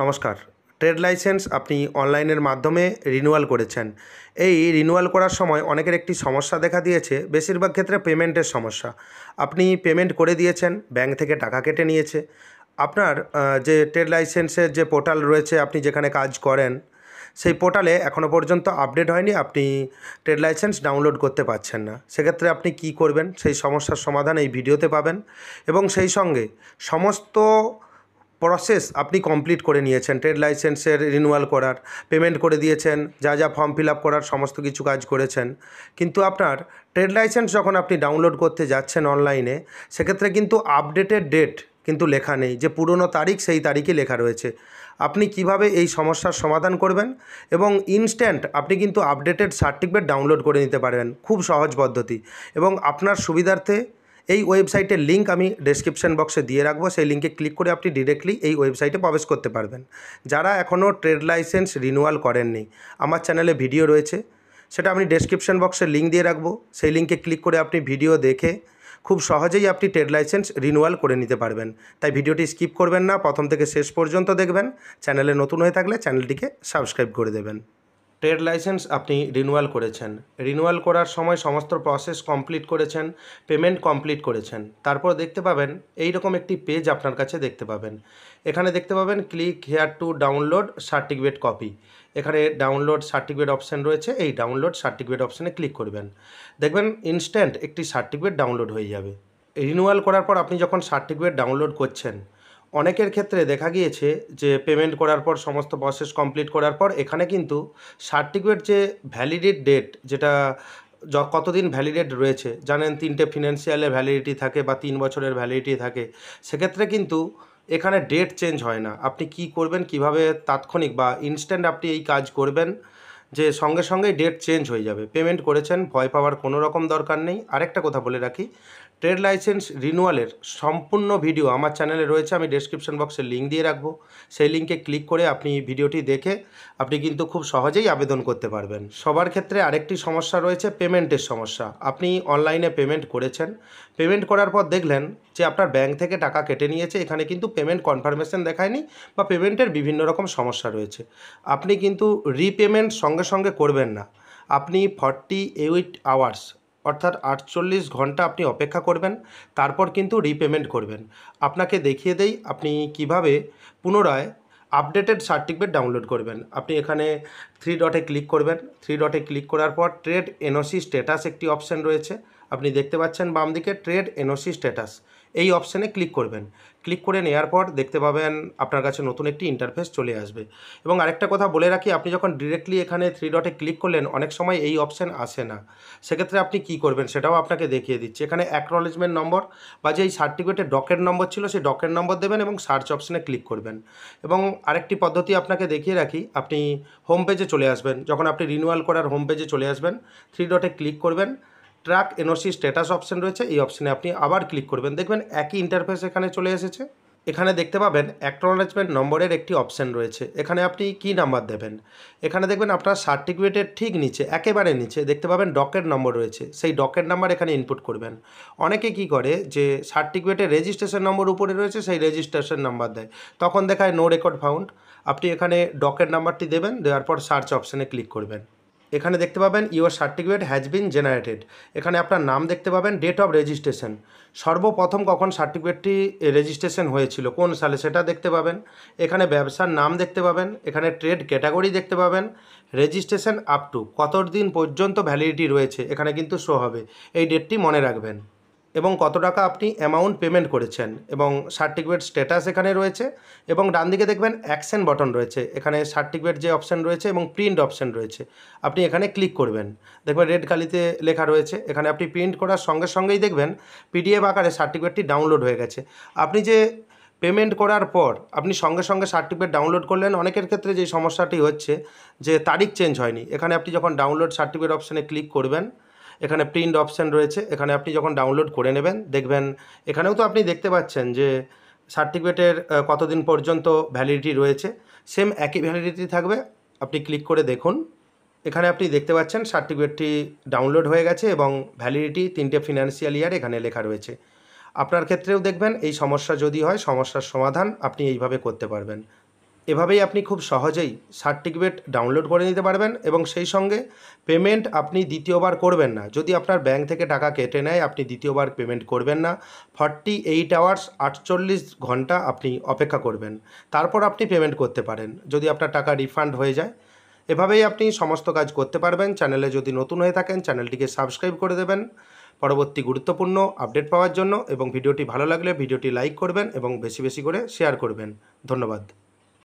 নমস্কার। Trade licence আপনি অনলাইনের মাধ্যমে রিনিউয়াল করেছেন। এই রিনিউয়াল করার সময় অনেকের একটি সমস্যা দেখা দিয়েছে, বেশিরভাগ ক্ষেত্রে পেমেন্টের সমস্যা। আপনি পেমেন্ট করে দিয়েছেন, ব্যাংক থেকে টাকা কেটে নিয়েছে। আপনার যে ট্রেড লাইসেন্সের যে পোর্টাল রয়েছে, আপনি যেখানে কাজ করেন, সেই পোর্টালে এখনও পর্যন্ত আপডেট হয়নি, আপনি ট্রেড লাইসেন্স ডাউনলোড করতে পারছেন না। সেক্ষেত্রে আপনি কী করবেন, সেই সমস্যার সমাধান এই ভিডিওতে পাবেন। এবং সেই সঙ্গে সমস্ত প্রসেস আপনি কমপ্লিট করে নিয়েছেন, ট্রেড লাইসেন্সের রিনিউয়াল করার, পেমেন্ট করে দিয়েছেন, যা যা ফর্ম ফিল আপ করার সমস্ত কিছু কাজ করেছেন। কিন্তু আপনার ট্রেড লাইসেন্স যখন আপনি ডাউনলোড করতে যাচ্ছেন অনলাইনে, সেক্ষেত্রে কিন্তু আপডেটেড ডেট কিন্তু লেখা নেই, যে পুরনো তারিখ সেই তারিখই লেখা রয়েছে। আপনি কিভাবে এই সমস্যার সমাধান করবেন এবং ইনস্ট্যান্ট আপনি কিন্তু আপডেটেড সার্টিফিকেট ডাউনলোড করে নিতে পারবেন, খুব সহজ পদ্ধতি। এবং আপনার সুবিধার্থে এই ওয়েবসাইটের লিঙ্ক আমি ডেসক্রিপশন বক্সে দিয়ে রাখবো, সেই লিঙ্কে ক্লিক করে আপনি ডিরেক্টলি এই ওয়েবসাইটে প্রবেশ করতে পারবেন। যারা এখনও ট্রেড লাইসেন্স রিনিউয়াল করেননি, আমার চ্যানেলে ভিডিও রয়েছে, সেটা আমি ডেসক্রিপশন বক্সে লিঙ্ক দিয়ে রাখবো। সেই লিঙ্কে ক্লিক করে আপনি ভিডিও দেখে খুব সহজেই আপনি ট্রেড লাইসেন্স রিনিউয়াল করে নিতে পারবেন। তাই ভিডিওটি স্কিপ করবেন না, প্রথম থেকে শেষ পর্যন্ত দেখবেন। চ্যানেলে নতুন হয়ে থাকলে চ্যানেলটিকে সাবস্ক্রাইব করে দেবেন। ট্রেড লাইসেন্স আপনি রিনিউয়াল করেছেন, রিনিউয়াল করার সময় সমস্ত প্রসেস কমপ্লিট করেছেন, পেমেন্ট কমপ্লিট করেছেন। তারপর দেখতে পাবেন এই রকম একটি পেজ আপনার কাছে দেখতে পাবেন। এখানে দেখতে পাবেন click here to download certificate copy. এখানে ডাউনলোড সার্টিফিকেট অপশান রয়েছে, এই ডাউনলোড সার্টিফিকেট অপশানে ক্লিক করবেন। দেখবেন ইনস্ট্যান্ট একটি সার্টিফিকেট ডাউনলোড হয়ে যাবে। রিনিউয়াল করার পর আপনি যখন সার্টিফিকেট ডাউনলোড করছেন, অনেকের ক্ষেত্রে দেখা গিয়েছে যে পেমেন্ট করার পর সমস্ত প্রসেস কমপ্লিট করার পর এখানে কিন্তু সার্টিফিকেট যে ভ্যালিডিট ডেট, যেটা কতদিন ভ্যালিডেট রয়েছে জানেন, 3টে ফিনান্সিয়ালের ভ্যালিডিটি থাকে বা 3 বছরের ভ্যালিডিটি থাকে। সেক্ষেত্রে কিন্তু এখানে ডেট চেঞ্জ হয় না। আপনি কি করবেন, কিভাবে তাৎক্ষণিক বা ইনস্ট্যান্ট আপনি এই কাজ করবেন যে সঙ্গে সঙ্গেই ডেট চেঞ্জ হয়ে যাবে। পেমেন্ট করেছেন, ভয় পাওয়ার কোনো রকম দরকার নেই। আরেকটা কথা বলে রাখি, ট্রেড লাইসেন্স রিনিউয়ালের সম্পূর্ণ ভিডিও আমার চ্যানেলে রয়েছে, আমি ডেসক্রিপশন বক্সে লিঙ্ক দিয়ে রাখবো। সেই লিঙ্কে ক্লিক করে আপনি ভিডিওটি দেখে আপনি কিন্তু খুব সহজেই আবেদন করতে পারবেন। সবার ক্ষেত্রে আরেকটি সমস্যা রয়েছে, পেমেন্টের সমস্যা। আপনি অনলাইনে পেমেন্ট করেছেন, পেমেন্ট করার পর দেখলেন যে আপনার ব্যাংক থেকে টাকা কেটে নিয়েছে, এখানে কিন্তু পেমেন্ট কনফার্মেশন দেখায়নি বা পেমেন্টের বিভিন্ন রকম সমস্যা রয়েছে। আপনি কিন্তু রিপেমেন্ট সঙ্গে সঙ্গে করবেন না। আপনি 48 আওয়ার্স অর্থাৎ 48 ঘন্টা আপনি অপেক্ষা করবেন, তারপর কিন্তু রিপেমেন্ট করবেন। আপনাকে দেখিয়ে দেই আপনি কিভাবে পুনরায় আপডেটেড সার্টিফিকেট ডাউনলোড করবেন। আপনি এখানে 3 ডটে ক্লিক করবেন। 3 ডটে ক্লিক করার পর ট্রেড এনওসি স্ট্যাটাস একটি অপশান রয়েছে, আপনি দেখতে পাচ্ছেন বাম দিকে ট্রেড এনওসি স্ট্যাটাস, এই অপশানে ক্লিক করবেন। ক্লিক করে নেওয়ার পর দেখতে পাবেন আপনার কাছে নতুন একটি ইন্টারফেস চলে আসবে। এবং আরেকটা কথা বলে রাখি, আপনি যখন ডিরেক্টলি এখানে 3 ডটে ক্লিক করলেন, অনেক সময় এই অপশান আসে না। সেক্ষেত্রে আপনি কি করবেন সেটাও আপনাকে দেখিয়ে দিচ্ছি। এখানে অ্যাকনলেজমেন্ট নম্বর বা যেই সার্টিফিকেটের ডকের নম্বর ছিল সেই ডকের নম্বর দেবেন এবং সার্চ অপশানে ক্লিক করবেন। এবং আরেকটি পদ্ধতি আপনাকে দেখিয়ে রাখি, আপনি হোম পেজে চলে আসবেন। যখন আপনি রিনিউয়াল করার হোম পেজে চলে আসবেন, 3 ডটে ক্লিক করবেন, ট্র্যাক এনওসি স্ট্যাটাস অপশান রয়েছে, এই অপশানে আপনি আবার ক্লিক করবেন। দেখবেন একই ইন্টারফেস এখানে চলে এসেছে। এখানে দেখতে পাবেন অ্যাকনলেজমেন্ট নম্বরের একটি অপশান রয়েছে, এখানে আপনি কি নাম্বার দেবেন। এখানে দেখবেন আপনার সার্টিফিকেটের ঠিক নিচে, একেবারে নিচে দেখতে পাবেন ডকের নম্বর রয়েছে, সেই ডকের নাম্বার এখানে ইনপুট করবেন। অনেকে কি করে যে সার্টিফিকেটের রেজিস্ট্রেশন নম্বর উপরে রয়েছে, সেই রেজিস্ট্রেশন নাম্বার দেয়, তখন দেখায় নো রেকর্ড ফাউন্ড। আপনি এখানে ডকের নাম্বারটি দেবেন, দেওয়ার পর সার্চ অপশানে ক্লিক করবেন। এখানে দেখতে পাবেন your certificate has been generated. এখানে আপনার নাম দেখতে পাবেন, ডেট অফ রেজিস্ট্রেশন, সর্বপ্রথম কখন সার্টিফিকেটটি রেজিস্ট্রেশন হয়েছিল, কোন সালে, সেটা দেখতে পাবেন। এখানে ব্যবসার নাম দেখতে পাবেন, এখানে ট্রেড ক্যাটাগরি দেখতে পাবেন, রেজিস্ট্রেশন আপ টু কত দিন পর্যন্ত ভ্যালিডিটি রয়েছে এখানে কিন্তু শো হবে, এই ডেটটি মনে রাখবেন। এবং কত টাকা আপনি অ্যামাউন্ট পেমেন্ট করেছেন, এবং সার্টিফিকেট স্ট্যাটাস এখানে রয়েছে। এবং ডান দিকে দেখবেন অ্যাকশন বাটন রয়েছে, এখানে সার্টিফিকেট যে অপশান রয়েছে এবং প্রিন্ট অপশান রয়েছে, আপনি এখানে ক্লিক করবেন। দেখবেন রেড কালিতে লেখা রয়েছে, এখানে আপনি প্রিন্ট করার সঙ্গে সঙ্গেই দেখবেন পিডিএফ আকারে সার্টিফিকেটটি ডাউনলোড হয়ে গেছে। আপনি যে পেমেন্ট করার পর আপনি সঙ্গে সঙ্গে সার্টিফিকেট ডাউনলোড করলেন, অনেকের ক্ষেত্রে যে সমস্যাটি হচ্ছে যে তারিখ চেঞ্জ হয়নি। এখানে আপনি যখন ডাউনলোড সার্টিফিকেট অপশানে ক্লিক করবেন, এখানে প্রিন্ট অপশান রয়েছে, এখানে আপনি যখন ডাউনলোড করে নেবেন দেখবেন এখানেও তো আপনি দেখতে পাচ্ছেন যে সার্টিফিকেটের কতদিন পর্যন্ত ভ্যালিডিটি রয়েছে, সেম একই ভ্যালিডিটি থাকবে। আপনি ক্লিক করে দেখুন, এখানে আপনি দেখতে পাচ্ছেন সার্টিফিকেটটি ডাউনলোড হয়ে গেছে এবং ভ্যালিডিটি 3টে ফিনান্সিয়াল ইয়ার এখানে লেখা রয়েছে। আপনার ক্ষেত্রেও দেখবেন এই সমস্যা যদি হয়, সমস্যার সমাধান আপনি এইভাবে করতে পারবেন। এভাবেই আপনি খুব সহজেই সার্টিফিকেট ডাউনলোড করে নিতে পারবেন এবং সেই সঙ্গে পেমেন্ট আপনি দ্বিতীয়বার করবেন না। যদি আপনার ব্যাঙ্ক থেকে টাকা কেটে নেয়, আপনি দ্বিতীয়বার পেমেন্ট করবেন না। 48 আওয়ার্স 48 ঘন্টা আপনি অপেক্ষা করবেন, তারপর আপনি পেমেন্ট করতে পারেন যদি আপনার টাকা রিফান্ড হয়ে যায়। এভাবেই আপনি সমস্ত কাজ করতে পারবেন। চ্যানেলে যদি নতুন হয়ে থাকেন চ্যানেলটিকে সাবস্ক্রাইব করে দেবেন পরবর্তী গুরুত্বপূর্ণ আপডেট পাওয়ার জন্য, এবং ভিডিওটি ভালো লাগলে ভিডিওটি লাইক করবেন এবং বেশি বেশি করে শেয়ার করবেন। ধন্যবাদ।